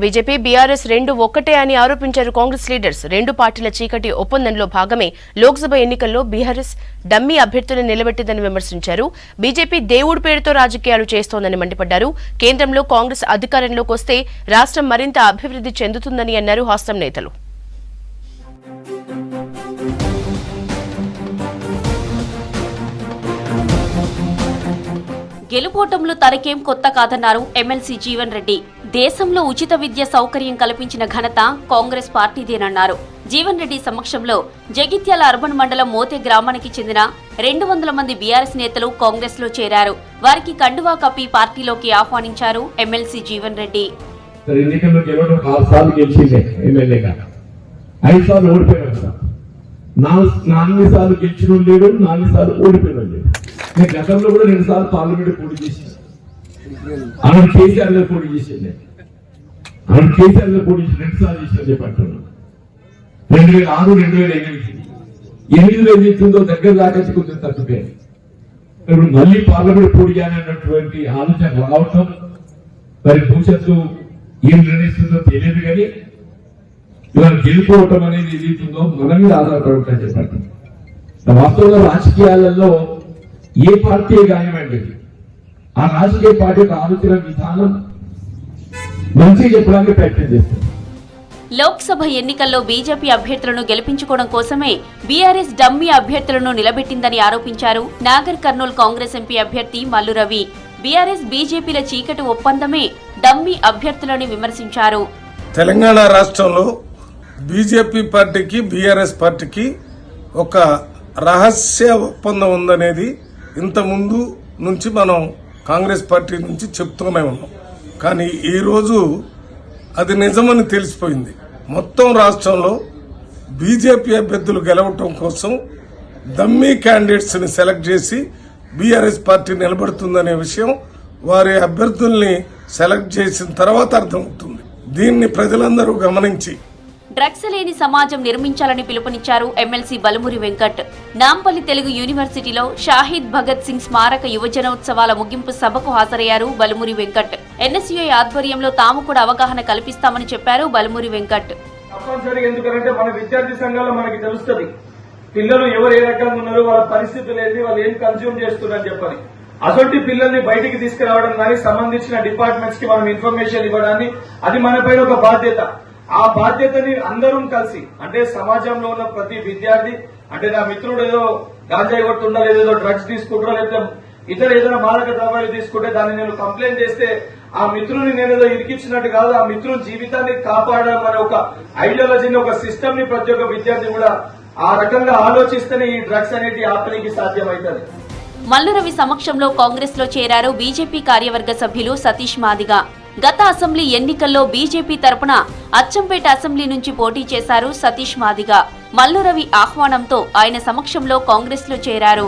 BJP BRS రెండు ఒక్కటే అని ఆరోపించారు కాంగ్రెస్ లీడర్స్. రెండు పార్టీల చీకటి ఒప్పందంలో భాగమే లోక్సభ ఎన్నికల్లో బీఆర్ఎస్ డమ్మీ అభ్యర్థులను నిలబెట్టిందని విమర్శించారు. బీజేపీ దేవుడి పేరుతో రాజకీయాలు చేస్తోందని మండిపడ్డారు. కేంద్రంలో కాంగ్రెస్ అధికారంలోకి వస్తే రాష్ట్రం మరింత అభివృద్ధి చెందుతుందని అన్నారు హాస్టం నేతలు. గెలుపోటంలో తనకేం కొత్త కాదన్నారు ఎమ్మెల్సీ జీవన్ రెడ్డి. దేశంలో ఉచిత విద్య సౌకర్యం కల్పించిన ఘనత కాంగ్రెస్ పార్టీదేనన్నారు. జీవన్ రెడ్డి సమక్షంలో జగిత్యాల అర్బన్ మండలం మోతే గ్రామానికి చెందిన 200 మంది బీఆర్ఎస్ నేతలు కాంగ్రెస్ లో చేరారు. వారికి కండువా కప్పి పార్టీలోకి ఆహ్వానించారు ఎమ్మెల్సీ జీవన్ రెడ్డి. నేను గతంలో కూడా 2 సార్లు పార్లమెంట్ పోటీ చేశాను. ఆమె కేసీఆర్ గారు పోటీ చేసింది. ఆమె కేసీఆర్ గారు పోటీ చేసి 2 సార్లు చేసిన చెప్పంటున్నాను. 2006, 2008 8లో ఏదైతుందో దగ్గర దాకా కొంచెం తగ్గిపోయింది. ఇప్పుడు మళ్ళీ పార్లమెంట్ పోటీ చేయాలన్నటువంటి ఆలోచన రావటం మరి భవిష్యత్తు ఏం నిర్ణయిస్తుందో తెలియదు. కానీ ఇవాళ గెలుపుకోవటం అనేది ఏదైతుందో మన మీద ఆధారపడి ఉంటాయని చెప్పండి. వాస్తవంగా రాజకీయాలలో ఏ పార్టీ కానివ్వండి, ఆ రాజకీయ పార్టీ యొక్క ఆలోచన విధానం మంచిగా చెప్పడానికి ప్రయత్నం చేస్తారు. లోక్సభ ఎన్నికల్లో బీజేపీ అభ్యర్థులను గెలిపించుకోవడం కోసమే బీఆర్ఎస్ డమ్మీ అభ్యర్థులను నిలబెట్టిందని ఆరోపించారు నాగర్ కర్నూల్ కాంగ్రెస్ ఎంపీ అభ్యర్థి మల్లు రవి. బీఆర్ఎస్ బీజేపీల చీకటి ఒప్పందమే డమ్మీ అభ్యర్థులని విమర్శించారు. తెలంగాణ రాష్ట్రంలో బీజేపీ పార్టీకి బీఆర్ఎస్ పార్టీకి ఒక రహస్య ఒప్పందం ఉందనేది ఇంత ముందు నుంచి మనం కాంగ్రెస్ పార్టీ నుంచి చెప్తూనే ఉన్నాం. కానీ ఈరోజు అది నిజమని తెలిసిపోయింది. మొత్తం రాష్ట్రంలో బీజేపీ అభ్యర్థులు గెలవటం కోసం డమ్మీ క్యాండిడేట్స్ని సెలెక్ట్ చేసి బీఆర్ఎస్ పార్టీ నిలబడుతుందనే విషయం వారి అభ్యర్థుల్ని సెలెక్ట్ చేసిన తర్వాత అర్థమవుతుంది. దీన్ని ప్రజలందరూ గమనించి డ్రగ్స్ లేని సమాజం నిర్మించాలని పిలుపునిచ్చారు ఎమ్మెల్సీ బలమూరి వెంకట్. నాంపల్లి తెలుగు యూనివర్సిటీలో షాహిద్ భగత్ సింగ్ స్మారక యువజనోత్సవాల ముగింపు సభకు హాజరయ్యారు బలమూరి వెంకట్. ఎన్ఎస్యుఐ ఆధ్వర్యంలో తాము కూడా అవగాహన కల్పిస్తామని చెప్పారు బలమూరి వెంకట్. తప్పనిసరిగా ఎందుకంటే మన విద్యార్థి సంఘాల్లో మనకి తెలుస్తుంది పిల్లలు ఎవరు ఏ రకంగా ఉన్నారు, వాళ్ళ పరిస్థితులు ఏంటి, వాళ్ళు ఏం కన్స్యూమ్ చేస్తున్నారని చెప్పని. అసొంటి పిల్లల్ని బయటికి తీసుకురావడం కానీ సంబంధించిన డిపార్ట్మెంట్స్ కి మనం ఇన్ఫర్మేషన్ ఇవ్వడాన్ని అది మనపైన ఒక బాధ్యత. ఆ బాధ్యతని అందరం కలిసి అంటే సమాజంలో ఉన్న ప్రతి విద్యార్థి అంటే నా మిత్రుడు ఏదో గాంజాయి కొడుతుండా, లేదో డ్రగ్స్ తీసుకుంటారో, లేకపోతే ఇతర ఏదైనా మాదక ద్రవ్యాలు తీసుకుంటే దాన్ని నేను కంప్లైంట్ చేస్తే ఆ మిత్రుని నేనేదో ఇరికించినట్టు కాదు, ఆ మిత్రుని జీవితాన్ని కాపాడడం అనే ఒక ఐడియాలజీని, ఒక సిస్టమ్ ని ప్రతి ఒక్క విద్యార్థి కూడా ఆ రకంగా ఆలోచిస్తేనే ఈ డ్రగ్స్ అనేది ఆపడానికి సాధ్యమవుతుంది. మల్లు రవి సమక్షంలో కాంగ్రెస్ లో చేరారు బీజేపీ కార్యవర్గ సభ్యులు సతీష్ మాదిగ. గత అసెంబ్లీ ఎన్నికల్లో బీజేపీ తరపున అచ్చంపేట అసెంబ్లీ నుంచి పోటీ చేశారు సతీష్ మాదిగ. మల్లు రవి ఆహ్వానంతో ఆయన సమక్షంలో కాంగ్రెస్ లో చేరారు.